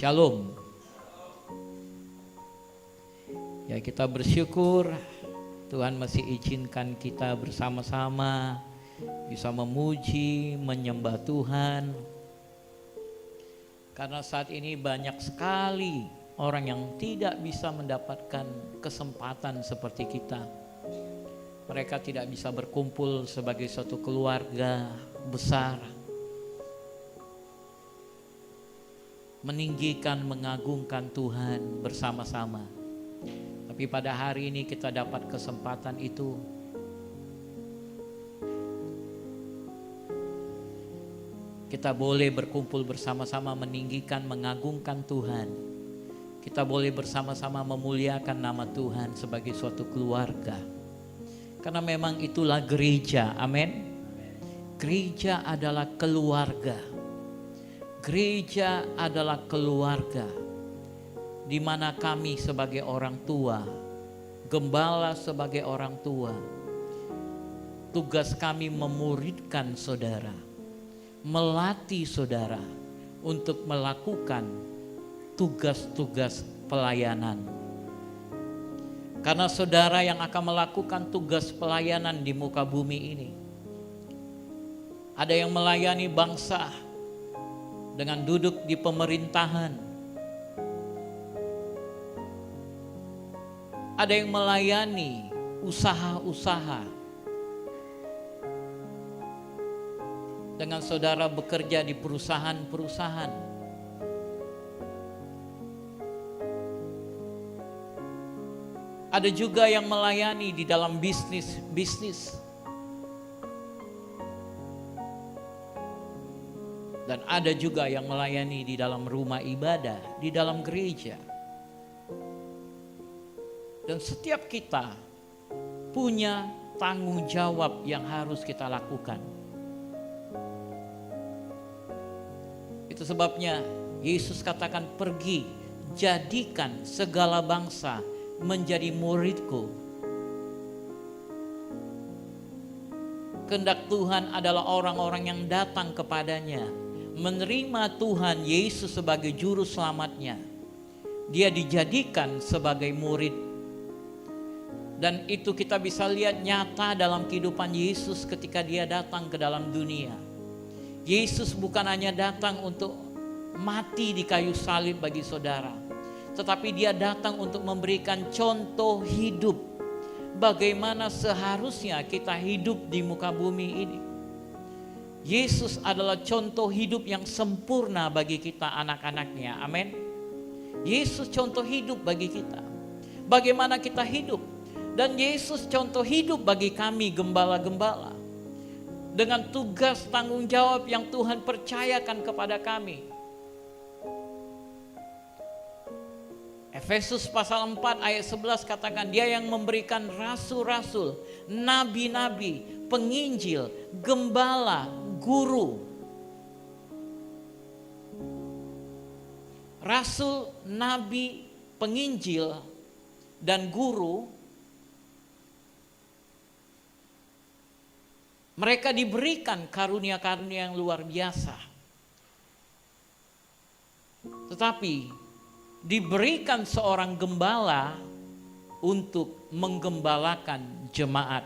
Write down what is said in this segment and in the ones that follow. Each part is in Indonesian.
Shalom. Ya, kita bersyukur Tuhan masih izinkan kita bersama-sama bisa memuji, menyembah Tuhan. Karena saat ini banyak sekali orang yang tidak bisa mendapatkan kesempatan seperti kita. Mereka tidak bisa berkumpul sebagai suatu keluarga besar, meninggikan, mengagungkan Tuhan bersama-sama. Tapi pada hari ini kita dapat kesempatan itu. Kita boleh berkumpul bersama-sama meninggikan, mengagungkan Tuhan. Kita boleh bersama-sama memuliakan nama Tuhan sebagai suatu keluarga. Karena memang itulah gereja, amin. Gereja adalah keluarga. Gereja adalah keluarga di mana kami sebagai orang tua, gembala sebagai orang tua, tugas kami memuridkan saudara, melatih saudara untuk melakukan tugas-tugas pelayanan. Karena saudara yang akan melakukan tugas pelayanan di muka bumi ini. Ada yang melayani bangsa dengan duduk di pemerintahan. Ada yang melayani usaha-usaha. Dengan saudara bekerja di perusahaan-perusahaan. Ada juga yang melayani di dalam bisnis-bisnis. Dan ada juga yang melayani di dalam rumah ibadah, di dalam gereja. Dan setiap kita punya tanggung jawab yang harus kita lakukan. Itu sebabnya Yesus katakan, pergi, jadikan segala bangsa menjadi muridku. Kehendak Tuhan adalah orang-orang yang datang kepadanya, menerima Tuhan Yesus sebagai juru selamatnya. Dia dijadikan sebagai murid. Dan itu kita bisa lihat nyata dalam kehidupan Yesus ketika dia datang ke dalam dunia. Yesus bukan hanya datang untuk mati di kayu salib bagi saudara, tetapi dia datang untuk memberikan contoh hidup. Bagaimana seharusnya kita hidup di muka bumi ini. Yesus adalah contoh hidup yang sempurna bagi kita anak-anaknya. Amin. Yesus contoh hidup bagi kita. Bagaimana kita hidup. Dan Yesus contoh hidup bagi kami gembala-gembala. Dengan tugas tanggung jawab yang Tuhan percayakan kepada kami. Efesus pasal 4 ayat 11 katakan, dia yang memberikan rasul-rasul, nabi-nabi, penginjil, gembala, guru. Rasul, nabi, penginjil, dan guru, mereka diberikan karunia-karunia yang luar biasa. Tetapi diberikan seorang gembala untuk menggembalakan jemaat.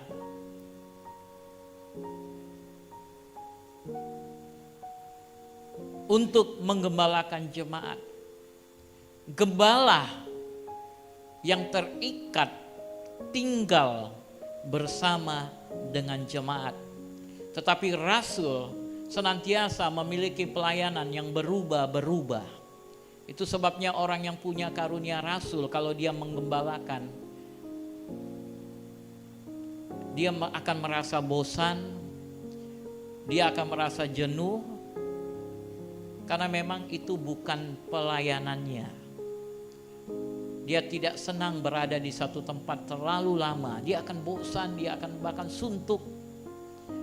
Untuk menggembalakan jemaat. Gembala yang terikat tinggal bersama dengan jemaat. Tetapi rasul senantiasa memiliki pelayanan yang berubah-berubah. Itu sebabnya orang yang punya karunia rasul, kalau dia menggembalakan, dia akan merasa bosan, dia akan merasa jenuh, karena memang itu bukan pelayanannya. Dia tidak senang berada di satu tempat terlalu lama, dia akan bosan, dia akan bahkan suntuk.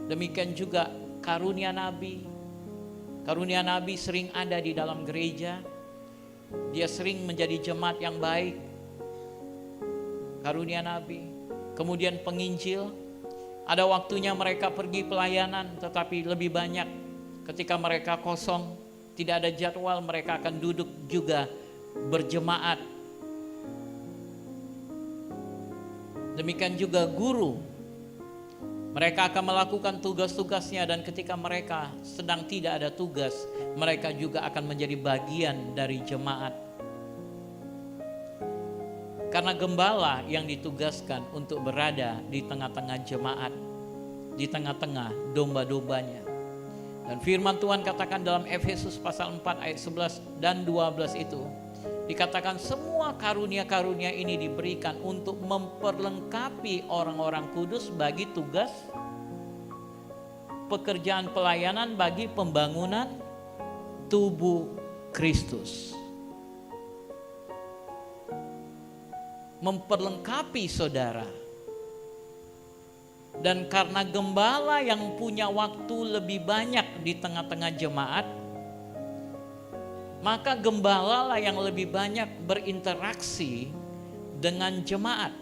Demikian juga karunia nabi. Karunia nabi sering ada di dalam gereja. Dia sering menjadi jemaat yang baik. Karunia nabi. Kemudian penginjil. Ada waktunya mereka pergi pelayanan, tetapi lebih banyak ketika mereka kosong, Tidak ada jadwal mereka akan duduk juga berjemaat. Demikian juga guru. Mereka akan melakukan tugas-tugasnya, dan ketika mereka sedang tidak ada tugas, mereka juga akan menjadi bagian dari jemaat. Karena gembala yang ditugaskan untuk berada di tengah-tengah jemaat, di tengah-tengah domba-dombanya. Dan firman Tuhan katakan dalam Efesus pasal 4 ayat 11 dan 12 itu, dikatakan semua karunia-karunia ini diberikan untuk memperlengkapi orang-orang kudus bagi tugas pekerjaan pelayanan bagi pembangunan tubuh Kristus. Memperlengkapi saudara. Dan karena gembala yang punya waktu lebih banyak di tengah-tengah jemaat, maka gembala lah yang lebih banyak berinteraksi dengan jemaat.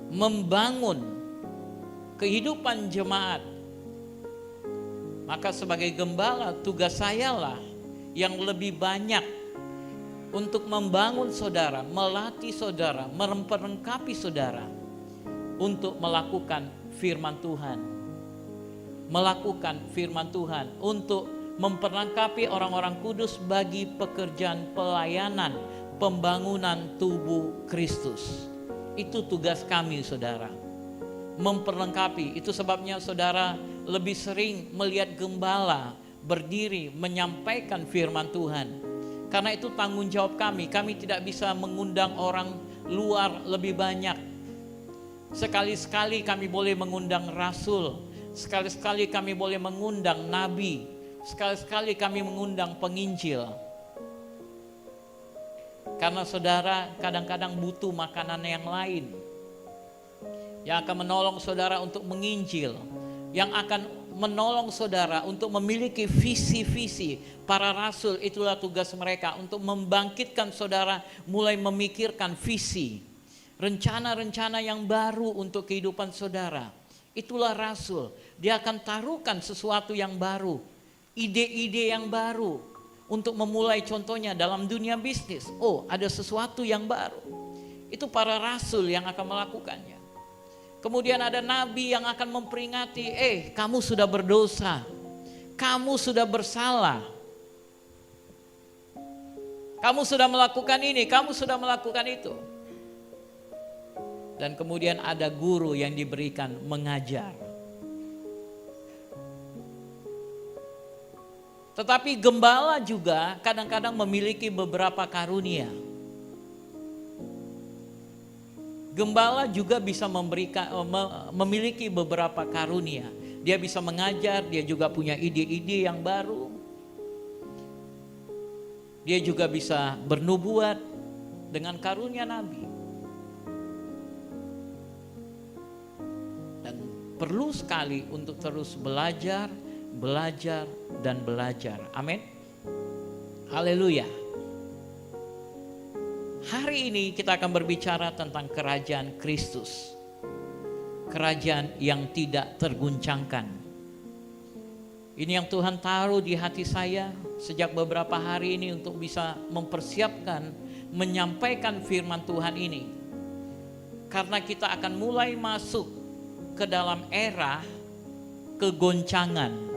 Membangun kehidupan jemaat. Maka sebagai gembala, tugas saya lah yang lebih banyak untuk membangun saudara, melatih saudara, memperlengkapi saudara untuk melakukan firman Tuhan. Melakukan firman Tuhan untuk memperlengkapi orang-orang kudus bagi pekerjaan pelayanan pembangunan tubuh Kristus. Itu tugas kami saudara. Memperlengkapi. Itu sebabnya saudara lebih sering melihat gembala berdiri menyampaikan firman Tuhan. Karena itu tanggung jawab kami. Kami tidak bisa mengundang orang luar lebih banyak. Sekali-sekali kami boleh mengundang rasul. Sekali-sekali kami boleh mengundang nabi. Sekali-sekali kami mengundang penginjil. Karena saudara kadang-kadang butuh makanan yang lain. Yang akan menolong saudara untuk menginjil. Yang akan menolong saudara untuk memiliki visi-visi. Para rasul itulah tugas mereka untuk membangkitkan saudara mulai memikirkan visi. Rencana-rencana yang baru untuk kehidupan saudara. Itulah rasul. Dia akan taruhkan sesuatu yang baru. Ide-ide yang baru. Untuk memulai contohnya dalam dunia bisnis. Oh, ada sesuatu yang baru. Itu para rasul yang akan melakukannya. Kemudian ada nabi yang akan memperingati, kamu sudah berdosa. Kamu sudah bersalah. Kamu sudah melakukan ini, kamu sudah melakukan itu. Dan kemudian ada guru yang diberikan mengajar. Tetapi gembala juga kadang-kadang memiliki beberapa karunia. Gembala juga bisa memiliki beberapa karunia. Dia bisa mengajar, dia juga punya ide-ide yang baru. Dia juga bisa bernubuat dengan karunia nabi. Dan perlu sekali untuk terus belajar, dan belajar. Amin. Haleluya. Hari ini kita akan berbicara tentang kerajaan Kristus. Kerajaan yang tidak terguncangkan. Ini yang Tuhan taruh di hati saya sejak beberapa hari ini untuk bisa mempersiapkan, menyampaikan firman Tuhan ini. Karena kita akan mulai masuk ke dalam era kegoncangan.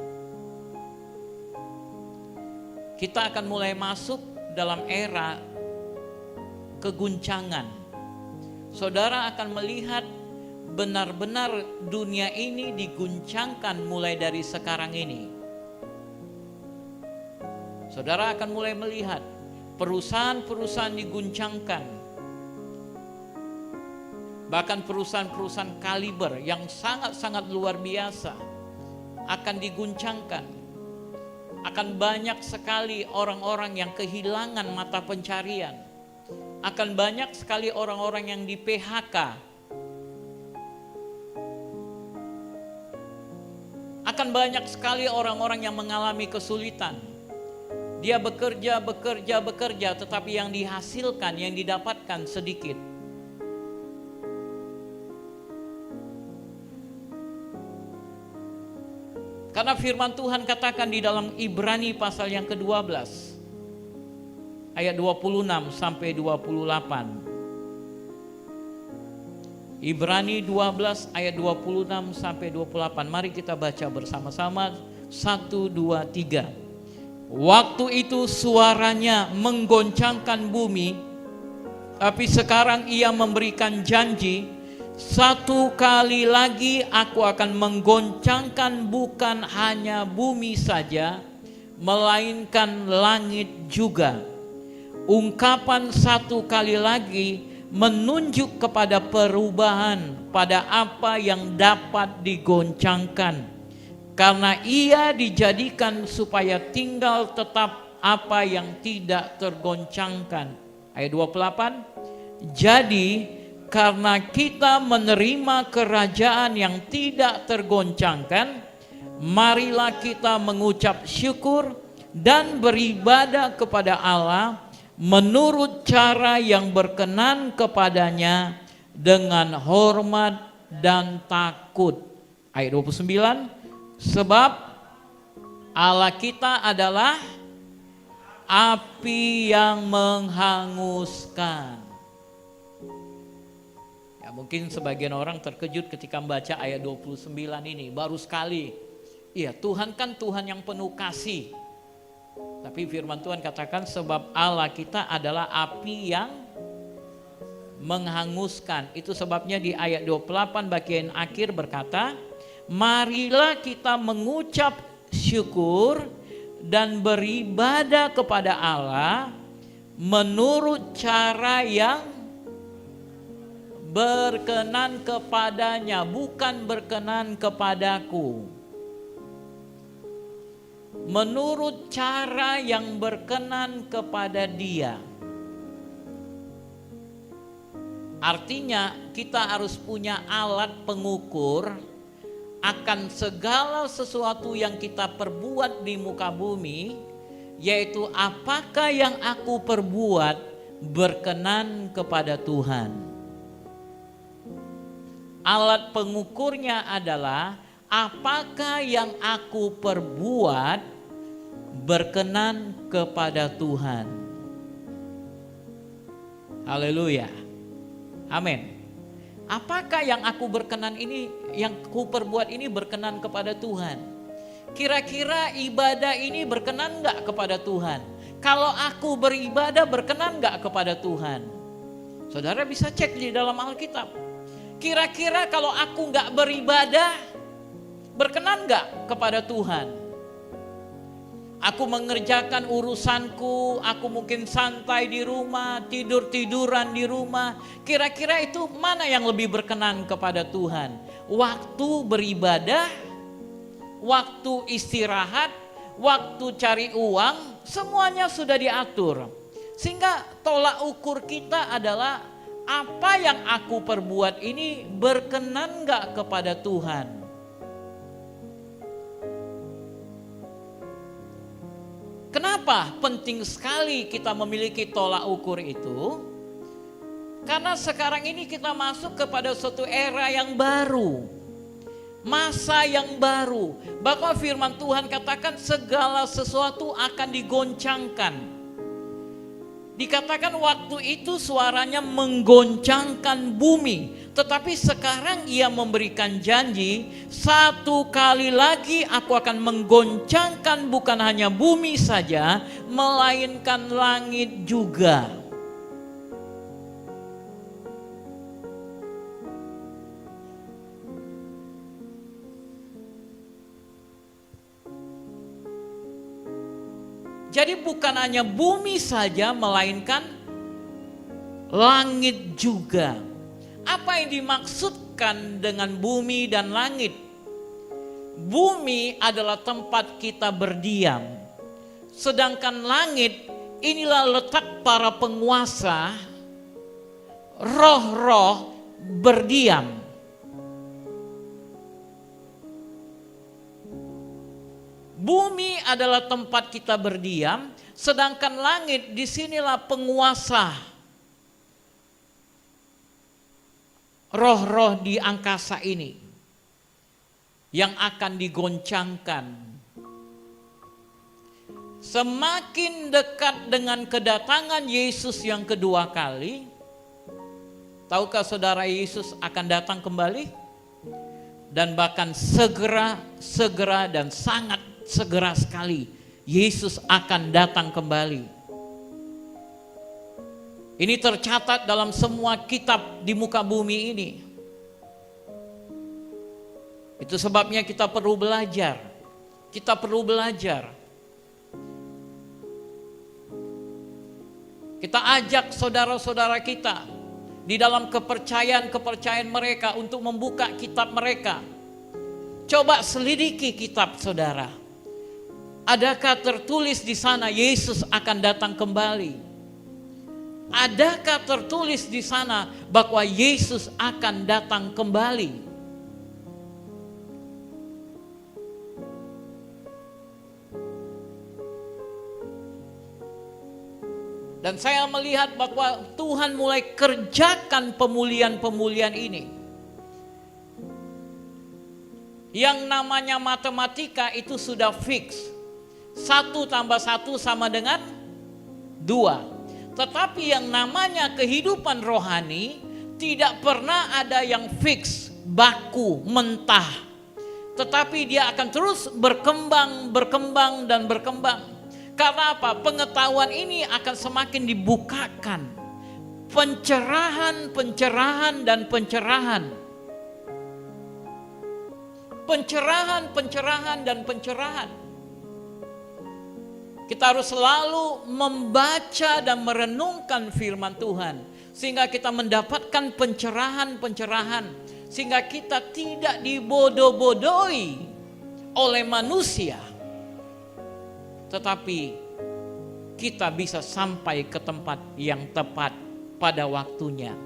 Kita akan mulai masuk dalam era keguncangan. Saudara akan melihat benar-benar dunia ini diguncangkan mulai dari sekarang ini. Saudara akan mulai melihat perusahaan-perusahaan diguncangkan. Bahkan perusahaan-perusahaan kaliber yang sangat-sangat luar biasa akan diguncangkan. Akan banyak sekali orang-orang yang kehilangan mata pencarian. Akan banyak sekali orang-orang yang di PHK. Akan banyak sekali orang-orang yang mengalami kesulitan. Dia bekerja, tetapi yang dihasilkan, yang didapatkan sedikit. Karena firman Tuhan katakan di dalam Ibrani pasal yang ke-12 ayat 26 sampai 28. Ibrani 12 ayat 26 sampai 28. Mari kita baca bersama-sama. 1, 2, 3. Waktu itu suaranya menggoncangkan bumi, tapi sekarang ia memberikan janji, satu kali lagi aku akan menggoncangkan bukan hanya bumi saja, melainkan langit juga. Ungkapan satu kali lagi menunjuk kepada perubahan pada apa yang dapat digoncangkan, karena ia dijadikan supaya tinggal tetap apa yang tidak tergoncangkan. Ayat 28. Jadi karena kita menerima kerajaan yang tidak tergoncangkan, marilah kita mengucap syukur dan beribadah kepada Allah menurut cara yang berkenan kepadanya dengan hormat dan takut. Ayat 29. Sebab Allah kita adalah api yang menghanguskan. Ya, mungkin sebagian orang terkejut ketika membaca ayat 29 ini, baru sekali. Iya, Tuhan kan Tuhan yang penuh kasih. Tapi firman Tuhan katakan sebab Allah kita adalah api yang menghanguskan. Itu sebabnya di ayat 28 bagian akhir berkata, marilah kita mengucap syukur dan beribadah kepada Allah menurut cara yang berkenan kepadanya, bukan berkenan kepadaku. Menurut cara yang berkenan kepada Dia. Artinya kita harus punya alat pengukur akan segala sesuatu yang kita perbuat di muka bumi, yaitu apakah yang aku perbuat berkenan kepada Tuhan. Alat pengukurnya adalah apakah yang aku perbuat berkenan kepada Tuhan. Haleluya. Amin. Apakah yang aku berkenan ini, yang ku perbuat ini berkenan kepada Tuhan? Kira-kira ibadah ini berkenan enggak kepada Tuhan? Kalau aku beribadah berkenan enggak kepada Tuhan? Saudara bisa cek di dalam Alkitab. Kira-kira kalau aku enggak beribadah berkenan enggak kepada Tuhan? Aku mengerjakan urusanku, aku mungkin santai di rumah, tidur-tiduran di rumah. Kira-kira itu mana yang lebih berkenan kepada Tuhan? Waktu beribadah, waktu istirahat, waktu cari uang, semuanya sudah diatur. Sehingga tolak ukur kita adalah apa yang aku perbuat ini berkenan gak kepada Tuhan? Kenapa penting sekali kita memiliki tolak ukur itu? Karena sekarang ini kita masuk kepada suatu era yang baru. Masa yang baru. Bahkan firman Tuhan katakan segala sesuatu akan digoncangkan. Dikatakan waktu itu suaranya menggoncangkan bumi. Tetapi sekarang ia memberikan janji, satu kali lagi aku akan menggoncangkan bukan hanya bumi saja, melainkan langit juga. Jadi bukan hanya bumi saja, melainkan langit juga. Apa yang dimaksudkan dengan bumi dan langit? Bumi adalah tempat kita berdiam. Sedangkan langit inilah letak para penguasa, roh-roh berdiam. Bumi adalah tempat kita berdiam, sedangkan langit disinilah penguasa. Roh-roh di angkasa ini. yang akan digoncangkan. Semakin dekat dengan kedatangan Yesus yang kedua kali, tahukah saudara Yesus akan datang kembali? Dan bahkan segera dan sangat segera sekali Yesus akan datang kembali. Ini tercatat dalam semua kitab di muka bumi ini. Itu sebabnya kita perlu belajar. Kita perlu belajar. Kita ajak saudara-saudara kita di dalam kepercayaan mereka untuk membuka kitab mereka. Coba selidiki kitab saudara. Adakah tertulis di sana Yesus akan datang kembali? Adakah tertulis di sana bahwa Yesus akan datang kembali? Dan saya melihat bahwa Tuhan mulai kerjakan pemulihan-pemulihan ini. Yang namanya matematika itu sudah fix. 1 tambah 1 sama dengan 2. Tetapi yang namanya kehidupan rohani tidak pernah ada yang fix, baku, mentah. Tetapi dia akan terus berkembang dan berkembang. Karena apa? Pengetahuan ini akan semakin dibukakan. Pencerahan dan pencerahan. Pencerahan dan pencerahan. Kita harus selalu membaca dan merenungkan firman Tuhan. Sehingga kita mendapatkan pencerahan. Sehingga kita tidak dibodoh-bodohi oleh manusia. Tetapi kita bisa sampai ke tempat yang tepat pada waktunya.